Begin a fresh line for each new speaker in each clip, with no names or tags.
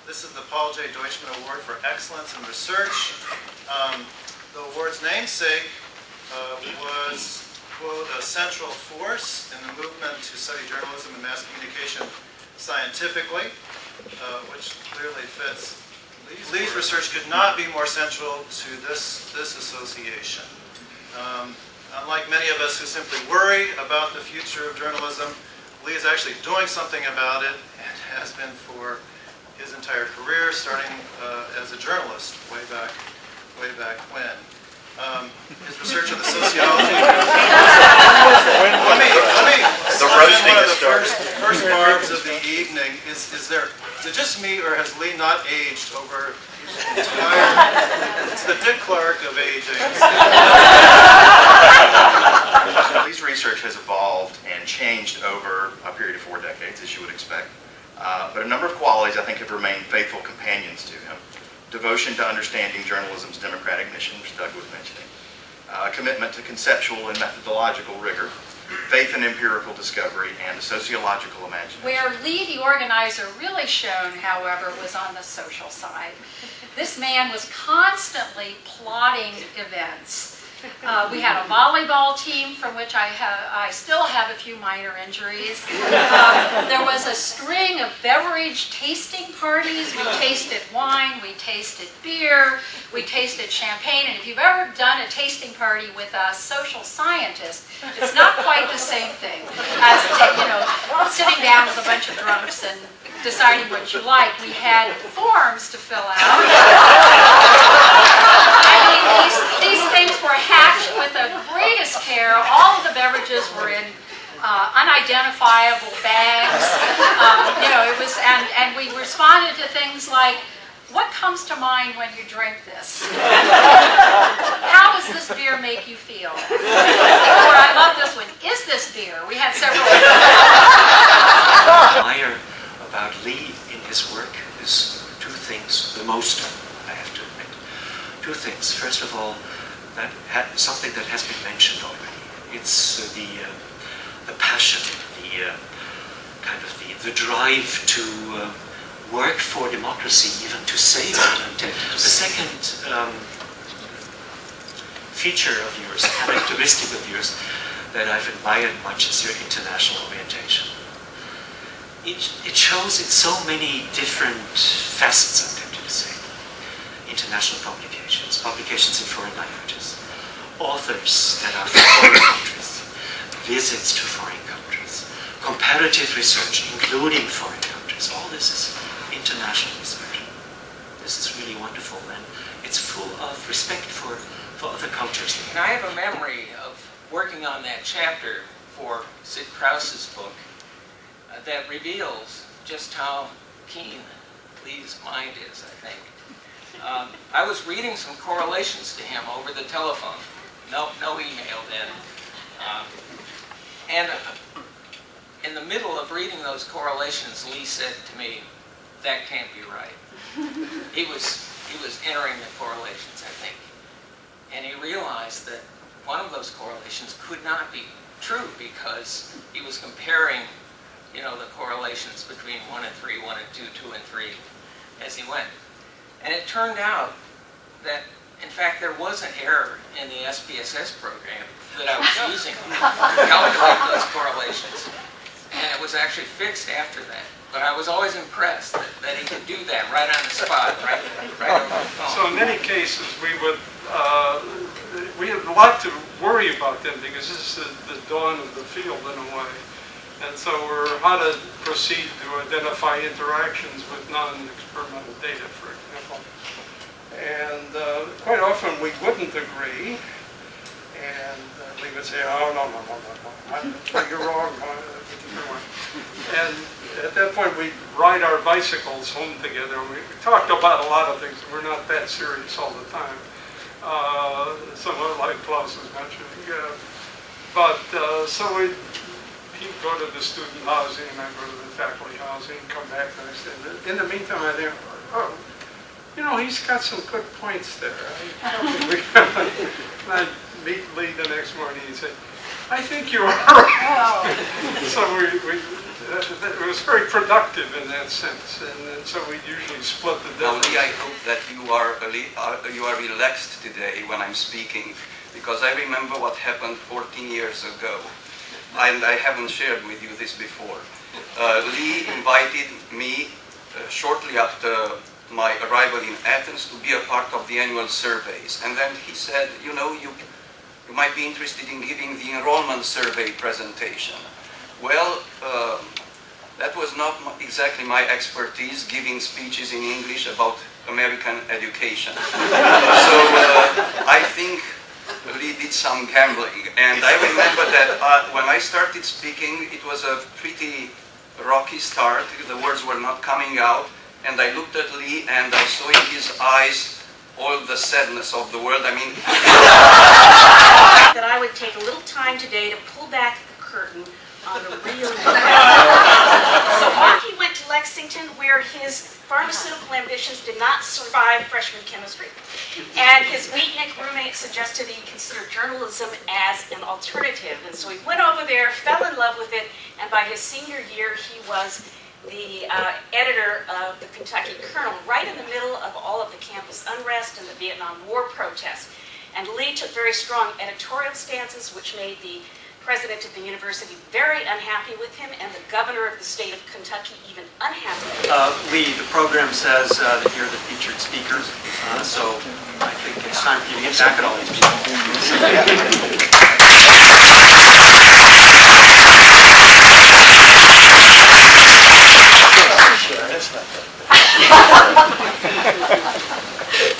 This is the Paul J. Deutschmann Award for Excellence in Research. The award's namesake was, quote, a central force in the movement to study journalism and mass communication scientifically, which clearly fits. Lee's research could not be more central to this association. Unlike many of us who simply worry about the future of journalism, Lee is actually doing something about it and has been for his entire career, starting as a journalist way back when. His research on the sociology. let me slip in one of the first barbs of the evening. Is it just me, or has Lee not aged over his entire? It's the Dick Clark of AEJMC.
Lee's research has evolved and changed over a period of 4 decades, as you would expect. But a number of qualities I think have remained faithful companions to him. Devotion to understanding journalism's democratic mission, which Doug was mentioning. A commitment to conceptual and methodological rigor. Faith in empirical discovery, and a sociological imagination.
Where Lee, the organizer, really shone, however, was on the social side. This man was constantly plotting events. We had a volleyball team from which I still have a few minor injuries. There was a string of beverage tasting parties. We tasted wine, we tasted beer, we tasted champagne, and if you've ever done a tasting party with a social scientist, it's not quite the same thing as, sitting down with a bunch of drunks and deciding what you like. We had forms to fill out. I mean, these things were hatched with the greatest care. All of the beverages were in unidentifiable bags. It was, and we responded to things like, what comes to mind when you drink this? How does this beer make you feel? Or I love this one, is this beer? We had several.
Admire about Lee in his work is 2 things, the most, I have to admit. 2 things. First of all, that something that has been mentioned already. It's the passion, the drive to work for democracy, even to save it. And the second feature of yours, characteristic of yours, that I've admired much is your international orientation. It shows in so many different facets, I'm tempted to say. International publications in foreign languages, authors that are from foreign countries, visits to foreign countries, comparative research, including foreign countries. All this is international research. This is really wonderful, and it's full of respect for other cultures.
And I have a memory of working on that chapter for Sid Krauss's book that reveals just how keen Lee's mind is, I think. I was reading some correlations to him over the telephone. No email then. And in the middle of reading those correlations, Lee said to me, "That can't be right." He was entering the correlations, I think. And he realized that one of those correlations could not be true because he was comparing, the correlations between 1 and 3, 1 and 2, 2 and 3 as he went. And it turned out that, in fact, there was an error in the SPSS program that I was using to calculate those correlations. And it was actually fixed after that. But I was always impressed that he could do that right on the spot, right over the phone.
So in many cases, we have a lot to worry about them because this is the dawn of the field in a way. And so we're how to proceed to identify interactions with non-experimental data, for example. And quite often we wouldn't agree, and we would say, "Oh, no, you're wrong." And at that point we ride our bicycles home together. We talked about a lot of things. We're not that serious all the time. Somewhat like Klaus was mentioning. So he'd go to the student housing, and I'd go to the faculty housing, come back, and I said, in the meantime, I think, he's got some good points there. I'd meet Lee the next morning, he'd say, "I think you are right." So it was very productive in that sense, and so we usually split the
Now,
difference.
Lee, I hope that you are relaxed today when I'm speaking, because I remember what happened 14 years ago, and I haven't shared with you this before. Lee invited me shortly after my arrival in Athens to be a part of the annual surveys, and then he said, you know, you might be interested in giving the enrollment survey presentation. Well, that was not exactly my expertise, giving speeches in English about American education. So I think Lee did some gambling. And I remember that when I started speaking, it was a pretty rocky start. The words were not coming out. And I looked at Lee and I saw in his eyes all the sadness of the world. I mean,
that I would take a little time today to pull back the curtain on the real So off he went to Lexington, where his pharmaceutical ambitions did not survive freshman chemistry. And his beatnik roommate suggested he consider journalism as an alternative. And so he went over there, fell in love with it, and by his senior year he was the editor of the Kentucky Kernel, right in the middle of all of the campus unrest and the Vietnam War protests. And Lee took very strong editorial stances, which made the president of the university very unhappy with him, and the governor of the state of Kentucky even unhappy.
Lee, the program says that you're the featured speaker, so I think it's time for you to get back at all these people.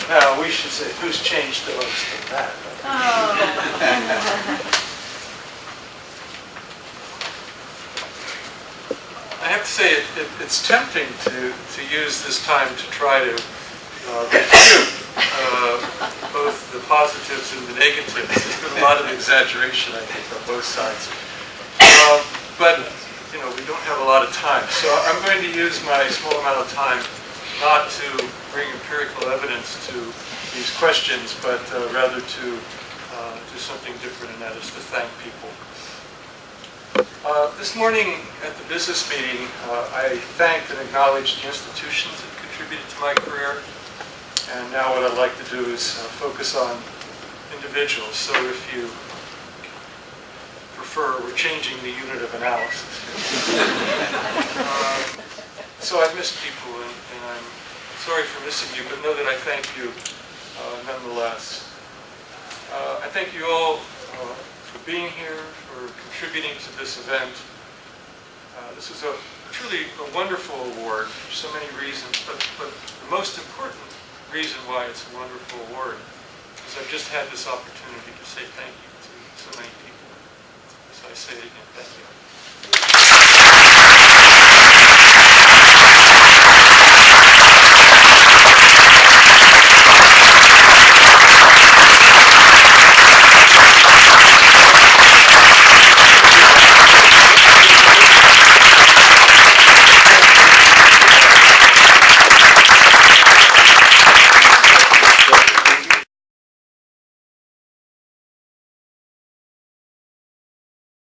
Now, we should say, who's changed the most in that?
I have to say, it's tempting to use this time to try to refute both the positives and the negatives. There's been a lot of exaggeration, I think, on both sides. But, you know, we don't have a lot of time. So I'm going to use my small amount of time not to bring empirical evidence to these questions, but rather to do something different, and that is to thank people. This morning at the business meeting, I thanked and acknowledged the institutions that contributed to my career. And now what I'd like to do is focus on individuals. So if you prefer, we're changing the unit of analysis. So I've missed people, and I'm sorry for missing you, but know that I thank you nonetheless. I thank you all for being here, for contributing to this event. This is a truly a wonderful award for so many reasons, but the most important reason why it's a wonderful award is I've just had this opportunity to say thank you to so many people. So I say it again, thank you.